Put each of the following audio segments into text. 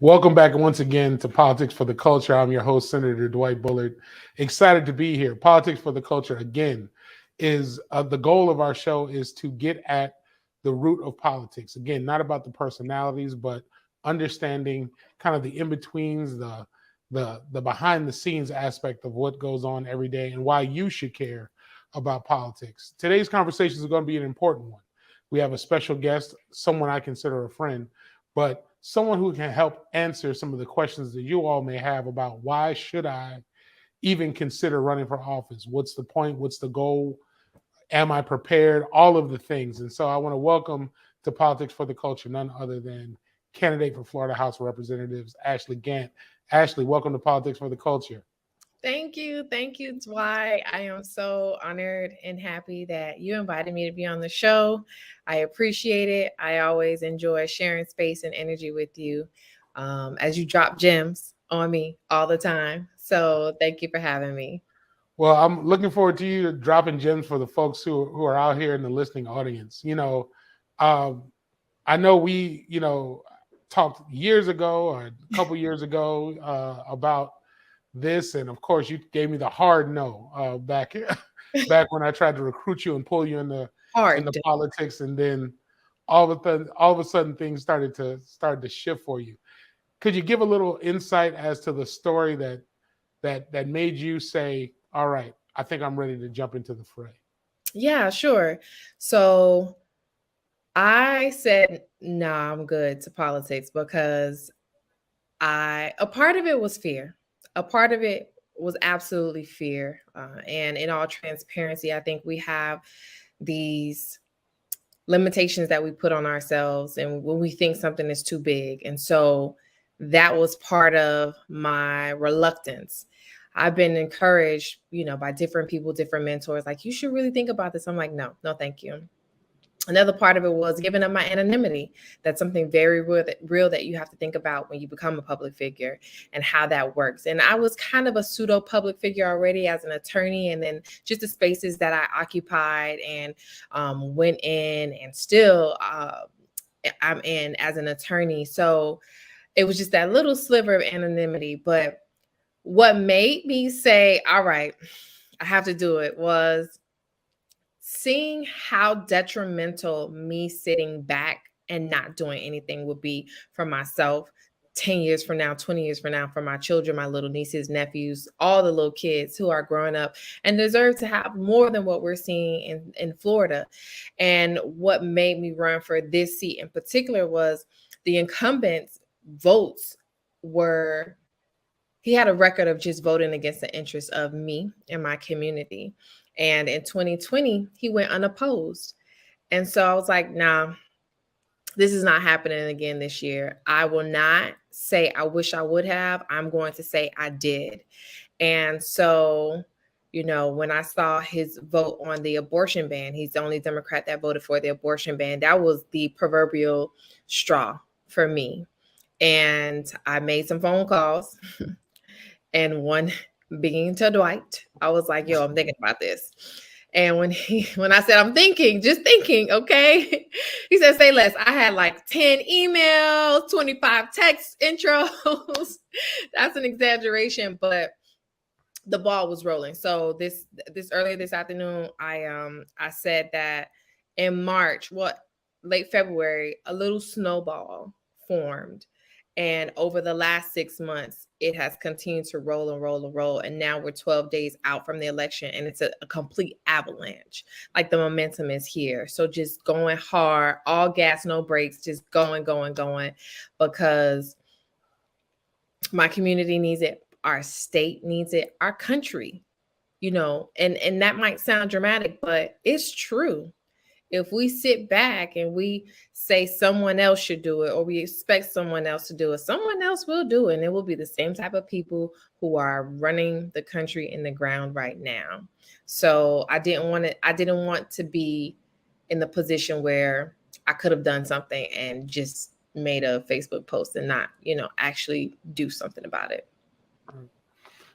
Welcome back once again to Politics for the Culture. I'm your host, Senator Dwight Bullard. Excited to be here. Politics for the Culture, again, is the goal of our show is to get at the root of politics. Again, not about the personalities, but understanding kind of the in-betweens, the behind-the-scenes aspect of what goes on every day and why you should care about politics. Today's conversation is going to be an important one. We have a special guest, someone I consider a friend, but someone who can help answer some of the questions that you all may have about why should I even consider running for office? What's the point? What's the goal? Am I prepared? All of the things. And so I want to welcome to Politics for the Culture none other than candidate for Florida House of Representatives, Ashley Gantt. Ashley, welcome to Politics for the Culture. Thank you, Dwight. I am so honored and happy that you invited me to be on the show. I appreciate it. I always enjoy sharing space and energy with you as you drop gems on me all the time. So thank you for having me. Well, I'm looking forward to you dropping gems for the folks who are out here in the listening audience. I know we, talked years ago or a couple years ago about this, and of course you gave me the hard no back when I tried to recruit you and pull you in the politics, and then all of a sudden things started to shift for you. Could you give a little insight as to the story that made you say, all right, I think I'm ready to jump into the fray? Yeah, sure. So I said, nah, I'm good to politics because a part of it was fear. A part of it was absolutely fear. And in all transparency, I think we have these limitations that we put on ourselves and when we think something is too big. And so that was part of my reluctance. I've been encouraged, by different people, different mentors, like, you should really think about this. I'm like, no, thank you. Another part of it was giving up my anonymity. That's something very real that you have to think about when you become a public figure and how that works. And I was kind of a pseudo public figure already as an attorney, and then just the spaces that I occupied and went in and still I'm in as an attorney. So it was just that little sliver of anonymity. But what made me say, all right, I have to do it was seeing how detrimental me sitting back and not doing anything would be for myself 10 years from now, 20 years from now, for my children, my little nieces, nephews, all the little kids who are growing up and deserve to have more than what we're seeing in Florida. And what made me run for this seat in particular was the incumbent's votes he had a record of just voting against the interests of me and my community. And in 2020, he went unopposed. And so I was like, nah, this is not happening again this year. I will not say I wish I would have. I'm going to say I did. And so, when I saw his vote on the abortion ban, he's the only Democrat that voted for the abortion ban. That was the proverbial straw for me. And I made some phone calls and one being to Dwight, I was like, yo, I'm thinking about this. And when I said, I'm just thinking, okay. He said, say less. I had like 10 emails, 25 text intros. That's an exaggeration, but the ball was rolling. So this earlier this afternoon, I said that in March, late February, a little snowball formed. And over the last 6 months, it has continued to roll and roll and roll. And now we're 12 days out from the election, and it's a complete avalanche. Like, the momentum is here. So just going hard, all gas, no brakes, just going, because my community needs it. Our state needs it. Our country, and that might sound dramatic, but it's true. If we sit back and we say someone else should do it, or we expect someone else to do it, someone else will do it. And it will be the same type of people who are running the country in the ground right now. So I didn't want to be in the position where I could have done something and just made a Facebook post and not, actually do something about it.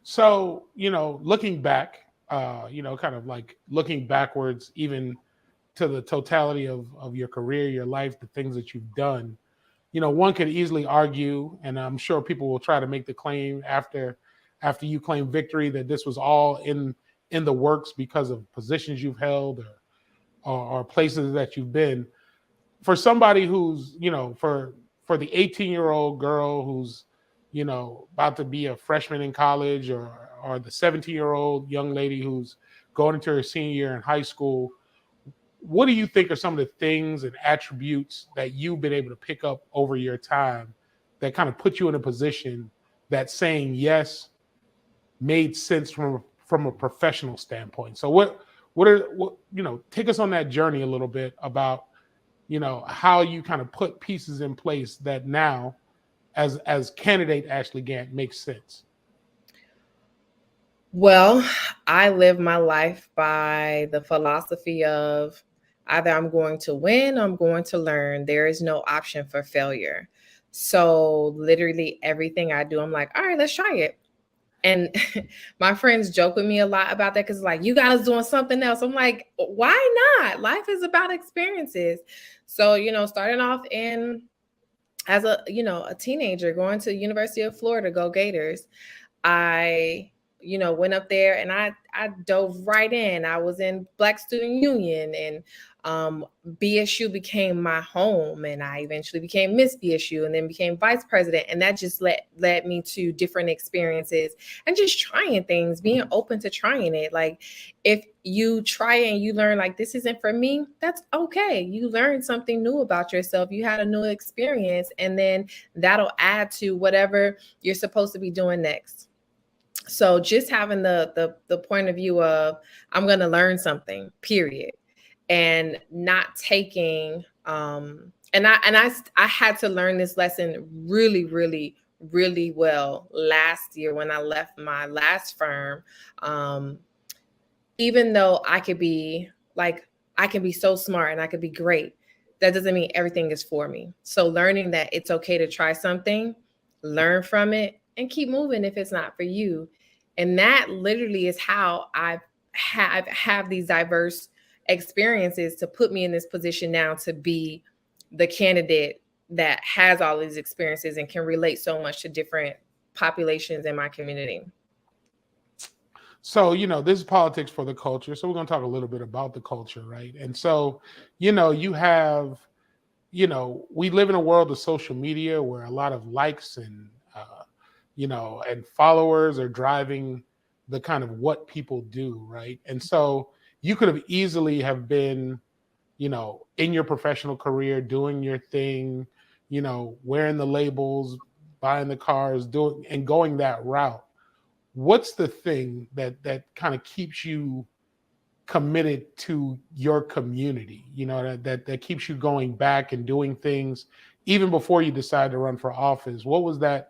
So, looking back, kind of like looking backwards, even to the totality of your career, your life, the things that you've done, one could easily argue, and I'm sure people will try to make the claim after you claim victory that this was all in the works because of positions you've held or places that you've been. For somebody who's, for the 18-year-old girl who's, about to be a freshman in college, or the 17-year-old young lady who's going into her senior year in high school, what do you think are some of the things and attributes that you've been able to pick up over your time that kind of put you in a position that saying yes made sense from a professional standpoint? So take us on that journey a little bit about, how you kind of put pieces in place that now as candidate Ashley Gantt makes sense. Well, I live my life by the philosophy of either I'm going to win or I'm going to learn. There is no option for failure. So literally everything I do, I'm like, all right, let's try it. And my friends joke with me a lot about that because like, you guys doing something else. I'm like, why not? Life is about experiences. So, starting off as a teenager going to the University of Florida, go Gators. I went up there and I dove right in. I was in Black Student Union, and BSU became my home, and I eventually became Miss BSU and then became vice president. And that just led me to different experiences and just trying things, being open to trying it. Like if you try and you learn like this isn't for me, that's okay. You learned something new about yourself. You had a new experience, and then that'll add to whatever you're supposed to be doing next. So just having the point of view of I'm going to learn something, period, and not taking and I had to learn this lesson really, really, really well last year when I left my last firm. Even though I can be so smart and I could be great, that doesn't mean everything is for me. So learning that it's okay to try something, learn from it, and keep moving if it's not for you. And that literally is how I have these diverse experiences to put me in this position now to be the candidate that has all these experiences and can relate so much to different populations in my community. So, this is politics for the culture. So we're going to talk a little bit about the culture, right? And so, you have, we live in a world of social media where a lot of likes and, and followers are driving the kind of what people do, right? And so you could have easily have been, in your professional career, doing your thing, wearing the labels, buying the cars, and going that route. What's the thing that kind of keeps you committed to your community, that keeps you going back and doing things even before you decide to run for office? What was that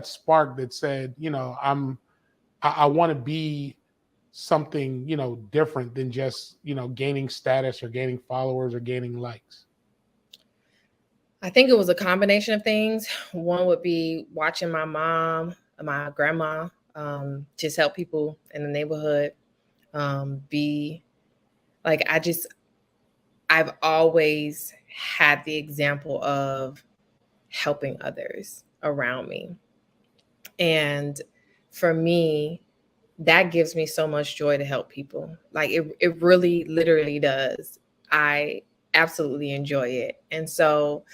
spark that said, I want to be something, different than just, gaining status or gaining followers or gaining likes? I think it was a combination of things. One would be watching my mom, my grandma, just help people in the neighborhood. Be like, I've always had the example of helping others around me. And for me, that gives me so much joy to help people. Like it really literally does. I absolutely enjoy it. And so,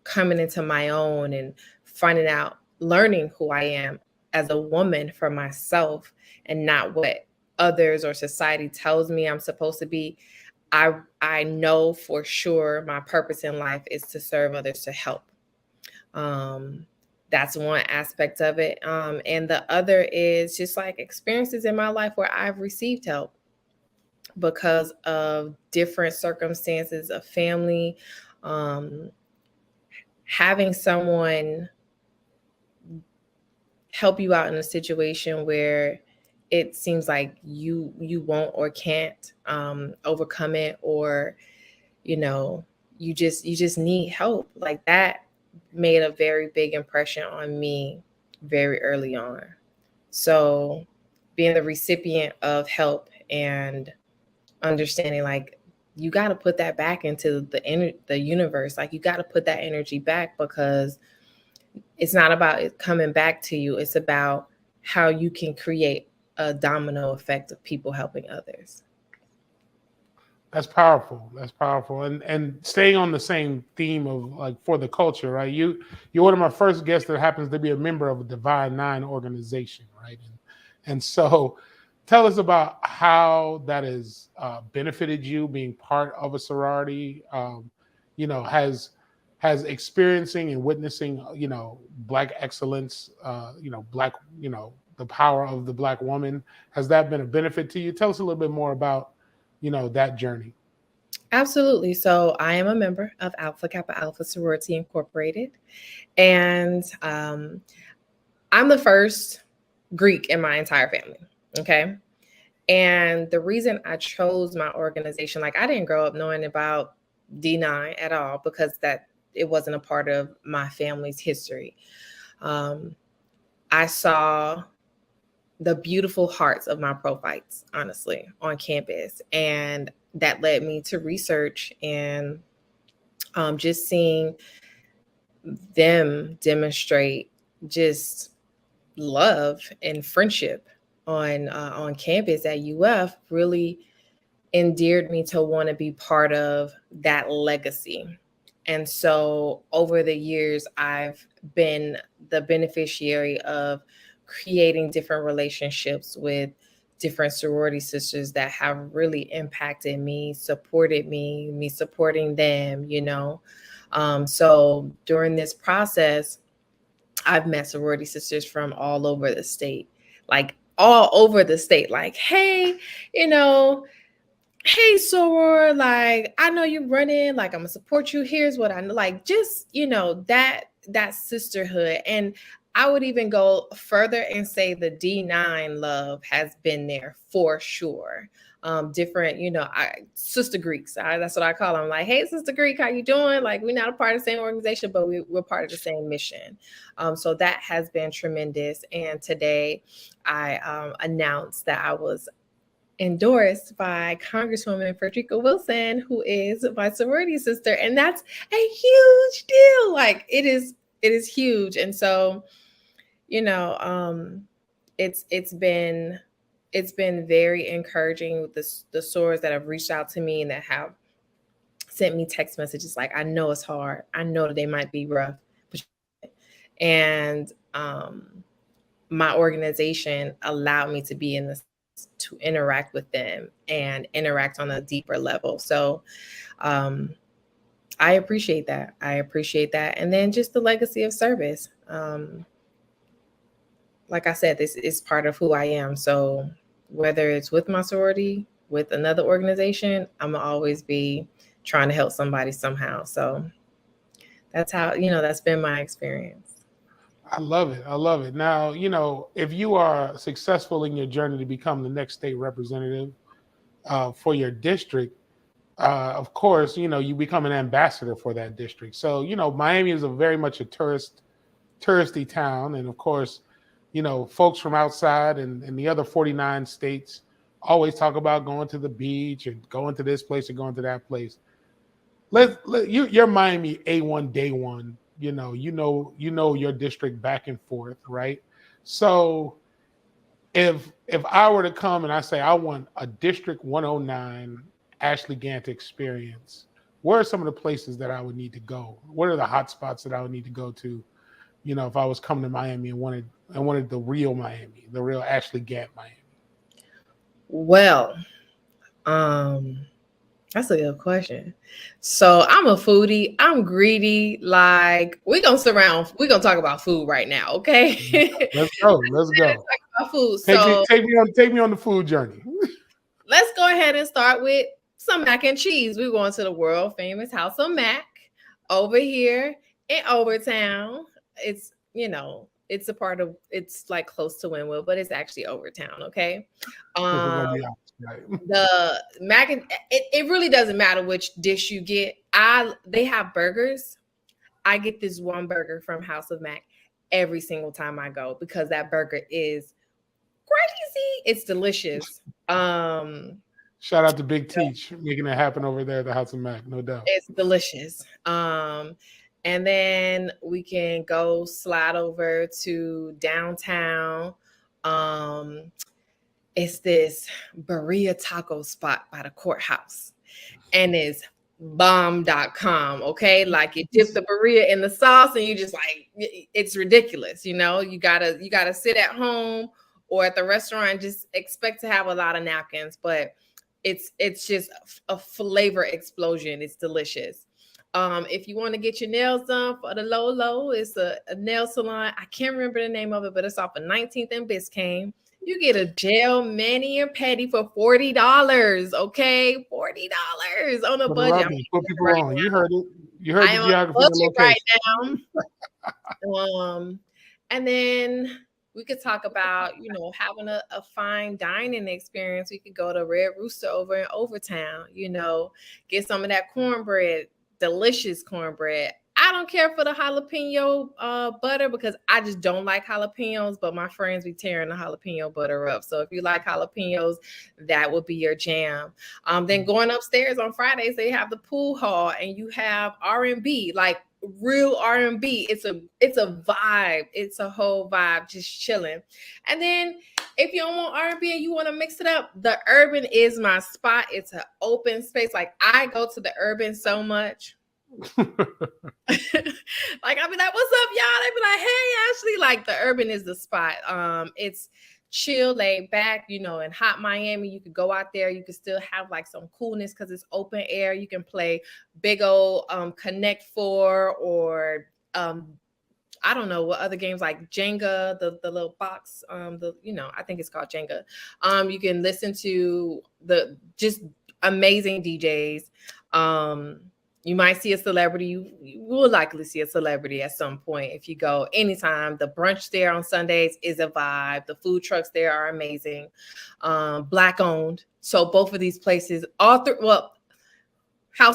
coming into my own and finding out, learning who I am as a woman for myself and not what others or society tells me I'm supposed to be. I know for sure my purpose in life is to serve others, to help. That's one aspect of it. And the other is just like experiences in my life where I've received help because of different circumstances of family, having someone help you out in a situation where it seems like you won't or can't overcome it, or you just need help. Like that made a very big impression on me very early on. So being the recipient of help and understanding like you got to put that back into the universe. Like, you got to put that energy back, because it's not about it coming back to you. It's about how you can create a domino effect of people helping others. That's powerful. That's powerful. And staying on the same theme of like for the culture, right? You're one of my first guests that happens to be a member of a Divine Nine organization, right? And so tell us about how that has benefited you being part of a sorority. Has experiencing and witnessing, Black excellence, Black, the power of the Black woman. Has that been a benefit to you? Tell us a little bit more about, that journey. Absolutely. So I am a member of Alpha Kappa Alpha Sorority Incorporated, and I'm the first Greek in my entire family. Okay. And the reason I chose my organization, like, I didn't grow up knowing about D9 at all, because that it wasn't a part of my family's history. I saw the beautiful hearts of my prophytes, honestly, on campus. And that led me to research and just seeing them demonstrate just love and friendship on campus at UF really endeared me to want to be part of that legacy. And so over the years, I've been the beneficiary of creating different relationships with different sorority sisters that have really impacted me, supported me supporting them, So during this process, I've met sorority sisters from all over the state, like all over the state, like, hey, hey, soror, like, I know you're running, like, I'm gonna support you. Here's what I know, like, just, that sisterhood. And I would even go further and say the D9 love has been there for sure. Different, sister Greeks. That's what I call them. Like, hey, sister Greek, how you doing? Like, we're not a part of the same organization, but we're part of the same mission. So that has been tremendous. And today I announced that I was endorsed by Congresswoman Frederica Wilson, who is my sorority sister. And that's a huge deal. Like, it is huge. And so, it's been very encouraging with the sorors that have reached out to me and that have sent me text messages like, I know it's hard. I know that they might be rough. And my organization allowed me to be in this, to interact with them and interact on a deeper level. So I appreciate that. And then just the legacy of service. Like I said, this is part of who I am. So whether it's with my sorority, with another organization, I'm gonna always be trying to help somebody somehow. So that's how, that's been my experience. I love it. I love it. Now, if you are successful in your journey to become the next state representative for your district, of course, you become an ambassador for that district. So, Miami is very much a touristy town. And of course, folks from outside and the other 49 states always talk about going to the beach and going to this place and going to that place. You're Miami A1 day one. You know your district back and forth, right? So if I were to come and I say I want a District 109 Ashley Gantt experience, where are some of the places that I would need to go? What are the hot spots that I would need to go to? If I was coming to Miami and wanted the real Miami, the real Ashley Gantt Miami. Well, that's a good question. So I'm a foodie. I'm greedy. Like, we're going to talk about food right now. Okay. Let's go. Talk about food. Take me on the food journey. Let's go ahead and start with some mac and cheese. We're going to the world famous House of Mac over here in Overtown. It's, it's a part of, it's like close to Wynwood, but it's actually Overtown. Okay. The mac and it really doesn't matter which dish you get. They have burgers. I get this one burger from House of Mac every single time I go because that burger is crazy. It's delicious. Shout out to Big Teach making it happen over there at the House of Mac, no doubt. It's delicious. And then we can go slide over to downtown. It's this burrito taco spot by the courthouse, and it's bomb.com. Okay, like you dip the burrito in the sauce, and you just like, it's ridiculous. You know, you gotta sit at home or at the restaurant and just expect to have a lot of napkins, but it's just a flavor explosion. It's delicious. If you want to get your nails done for the low, it's a nail salon. I can't remember the name of it, but it's off of 19th and Biscayne. You get a gel mani and pedi for $40. Okay, $40 on a budget. Put people on. You heard it. You heard the geography of the location right now. And then we could talk about, you know, having a fine dining experience. We could go to Red Rooster over in Overtown, you know, get some of that cornbread, delicious cornbread. I don't care for the jalapeno butter because I just don't like jalapenos, but my friends be tearing the jalapeno butter up. So if you like jalapenos, that would be your jam. Then going upstairs on Fridays, they have the pool hall and you have R&B, like real R&B. It's a vibe. It's a whole vibe, just chilling. And then if you don't want R&B and you want to mix it up, the Urban is my spot. It's an open space. Like I go to the Urban so much. Like I'll be like, what's up, y'all? They be like, hey, Ashley. Like the Urban is the spot. It's chill, laid back, you know. In hot Miami, you could go out there, you could still have like some coolness because it's open air. You can play big old Connect Four or I don't know what other games, like Jenga, the little box, I think it's called Jenga. You can listen to the just amazing DJs. You might see a celebrity. You will likely see a celebrity at some point if you go anytime. The brunch there on Sundays is a vibe. The food trucks there are amazing. Black owned. So both of these places, House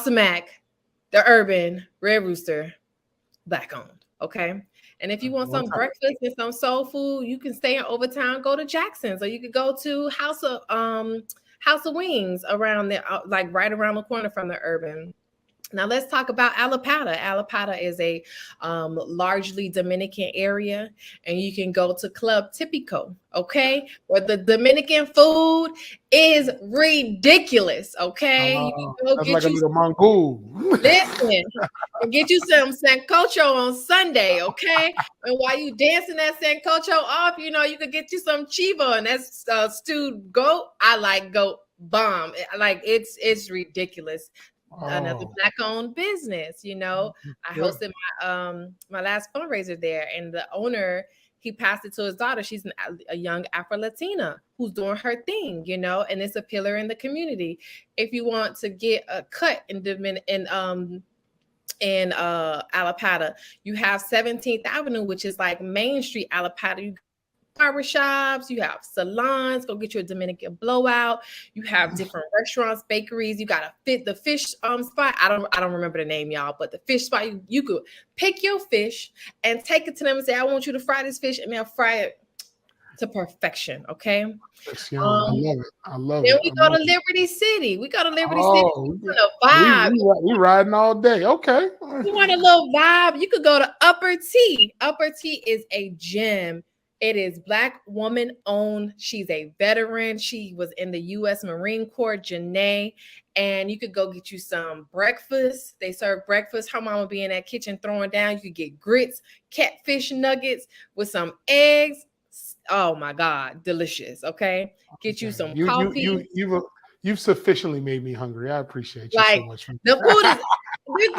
of Mac, the Urban, Red Rooster, Black owned. Okay. And if you want some breakfast and some soul food, you can stay in Overtown, go to Jackson's, or you could go to House of Wings around there, like right around the corner from the Urban. Now let's talk about Alapata. Alapata is a largely Dominican area, and you can go to Club Tipico, okay? Where the Dominican food is ridiculous, okay? You can go that's get like you a little mongol. Listen, and get you some sancocho on Sunday, okay? And while you dancing that sancocho off, you know, you could get you some chiva, and that's stewed goat. I like goat bomb. Like it's ridiculous. Another Black-owned business, you know. I hosted my last fundraiser there, and the owner, he passed it to his daughter. She's a young Afro-Latina who's doing her thing, you know, and it's a pillar in the community. If you want to get a cut in Alapata, you have 17th Avenue, which is like Main Street Alapata. You barbershops, you have salons, go get you a Dominican blowout. You have different restaurants, bakeries. You got the fish spot. I don't remember the name, y'all, but the fish spot, you could pick your fish and take it to them and say, I want you to fry this fish, and they'll fry it to perfection. Okay. I love it. I love it. Then we go to Liberty City. We go to Liberty City. We vibe. We riding all day. Okay. You want a little vibe? You could go to Upper T. Upper T is a gym. It is Black woman owned. She's a veteran. She was in the U.S. Marine Corps, Janae. And you could go get you some breakfast. They serve breakfast. Her mama be in that kitchen throwing down. You could get grits, catfish nuggets with some eggs. Oh my God, delicious. Okay, get you some coffee. You've sufficiently made me hungry. I appreciate you so much. The food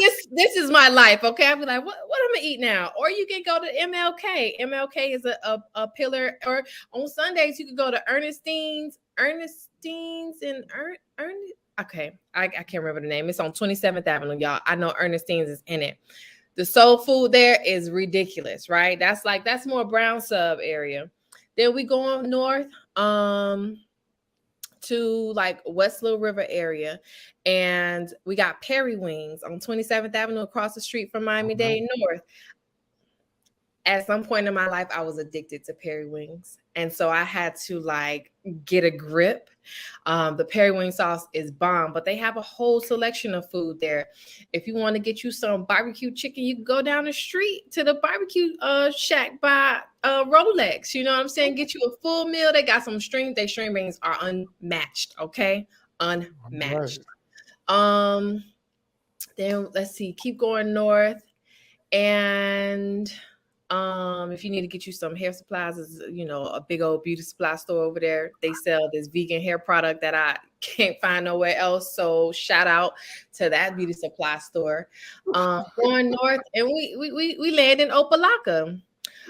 is this is my life. Okay, I'll be like, what am I gonna eat now? Or you can go to MLK. MLK is a pillar. Or on Sundays you could go to Ernestine's and Okay, I can't remember the name. It's on 27th Avenue, y'all. I know Ernestine's is in it. The soul food there is ridiculous, right? That's more brown sub area. Then we go on north to like West Little River area, and we got Perry Wings on 27th Avenue across the street from Miami-Dade North. At some point in my life, I was addicted to Perry Wings. And so I had to like get a grip. The periwinkle sauce is bomb, but they have a whole selection of food there. If you want to get you some barbecue chicken, you can go down the street to the barbecue shack by Rolex. You know what I'm saying? Get you a full meal. They got some string. They string beans are unmatched. Okay, unmatched. Right. Then let's see. Keep going north, and if you need to get you some hair supplies, is a big old beauty supply store over there. They sell this vegan hair product that I can't find nowhere else. So shout out to that beauty supply store. Going north, and we land in Opelika.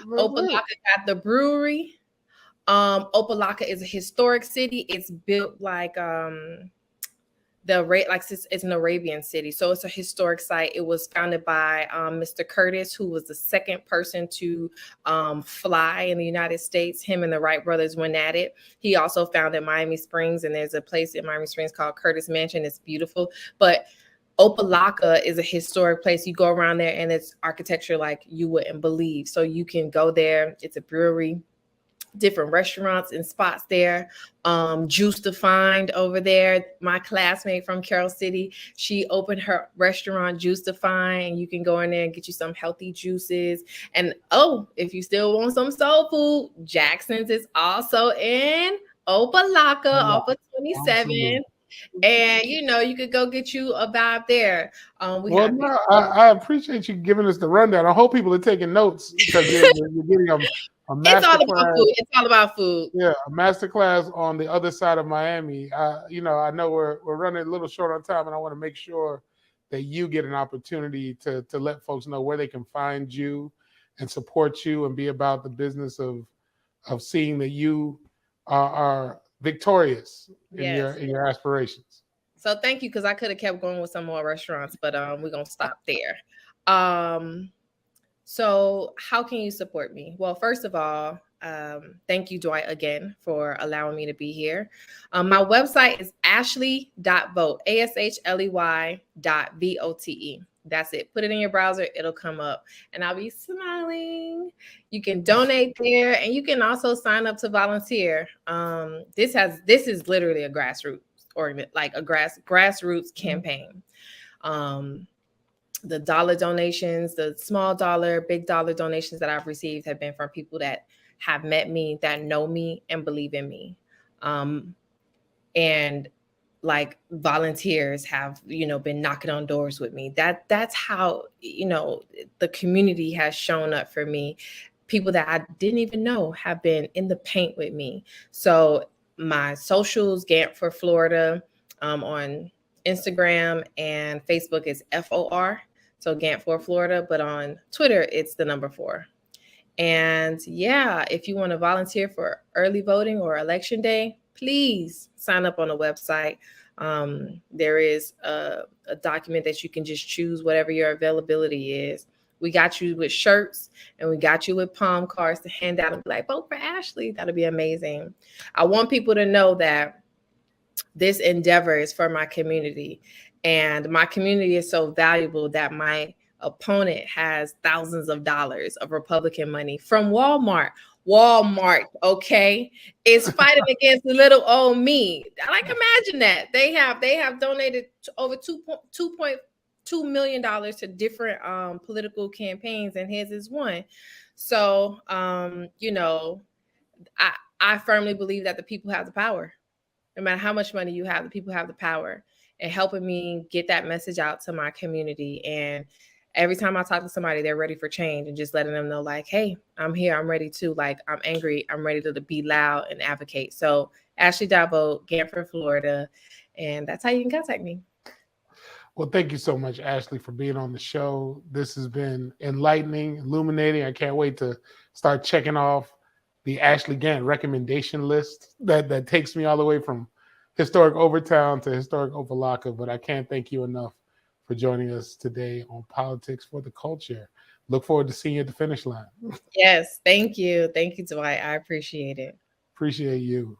Opelika got the brewery. Opelika is a historic city. It's built like it's an Arabian city, so it's a historic site. It was founded by Mr. Curtis, who was the second person to fly in the United States. Him and the Wright brothers went at it. He also founded Miami Springs, and there's a place in Miami Springs called Curtis Mansion. It's beautiful, but Opelika is a historic place. You go around there, and it's architecture like you wouldn't believe. So you can go there. It's a brewery. Different restaurants and spots there. Juice to Find over there. My classmate from Carroll City, she opened her restaurant, Juice to Find, and you can go in there and get you some healthy juices. And if you still want some soul food, Jackson's is also in Opelika off of 27. Absolutely. And you could go get you a vibe there. I appreciate you giving us the rundown. I hope people are taking notes because you're getting a it's all about food. It's all about food. Yeah, a masterclass on the other side of Miami. I know we're running a little short on time, and I want to make sure that you get an opportunity to let folks know where they can find you and support you and be about the business of seeing that you are victorious in your aspirations. So thank you, because I could have kept going with some more restaurants, but we're gonna stop there. So how can you support me? Well, first of all, thank you, Dwight, again, for allowing me to be here. My website is ashley.vote, ASHLEY.VOTE. That's it. Put it in your browser. It'll come up, and I'll be smiling. You can donate there, and you can also sign up to volunteer. This is literally a grassroots grassroots campaign. The dollar donations, the small dollar, big dollar donations that I've received have been from people that have met me, that know me and believe in me. And like volunteers have, been knocking on doors with me. That's how, the community has shown up for me. People that I didn't even know have been in the paint with me. So my socials, Gantt for Florida, on Instagram and Facebook is FOR. So Gantt for Florida, but on Twitter, it's the number 4. And yeah, if you want to volunteer for early voting or election day, please sign up on the website. There is a document that you can just choose whatever your availability is. We got you with shirts, and we got you with palm cards to hand out and be like, vote for Ashley. That'll be amazing. I want people to know that this endeavor is for my community, and my community is so valuable that my opponent has thousands of dollars of Republican money from Walmart, okay, is fighting against the little old me. Like, imagine that. They have donated over $2.2 million to different political campaigns, and his is one. So, I firmly believe that the people have the power. No matter how much money you have, the people have the power, and helping me get that message out to my community. And every time I talk to somebody, they're ready for change, and just letting them know, like, hey, I'm here. I'm ready to, like, I'm angry. I'm ready to be loud and advocate. So Ashley.vote, Gantt for Florida. And that's how you can contact me. Well, thank you so much, Ashley, for being on the show. This has been enlightening, illuminating. I can't wait to start checking off the Ashley Gantt recommendation list that takes me all the way from historic Overtown to historic Opelika. But I can't thank you enough for joining us today on Politics for the Culture. Look forward to seeing you at the finish line. Yes, thank you. Thank you, Dwight. I appreciate it. Appreciate you.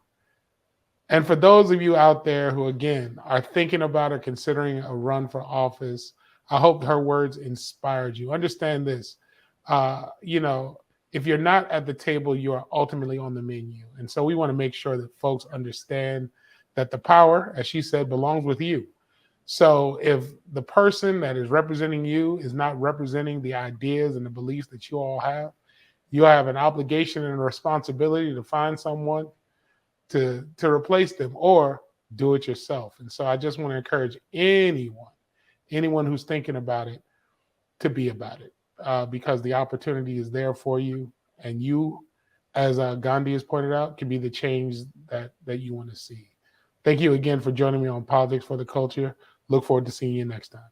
And for those of you out there who, again, are thinking about or considering a run for office, I hope her words inspired you. Understand this. if you're not at the table, you are ultimately on the menu. And so we want to make sure that folks understand that the power, as she said, belongs with you. So if the person that is representing you is not representing the ideas and the beliefs that you have an obligation and a responsibility to find someone to replace them or do it yourself. And so I just want to encourage anyone who's thinking about it to be about it, because the opportunity is there for you. And you, as Gandhi has pointed out, can be the change that you want to see. Thank you again for joining me on Politics for the Culture. Look forward to seeing you next time.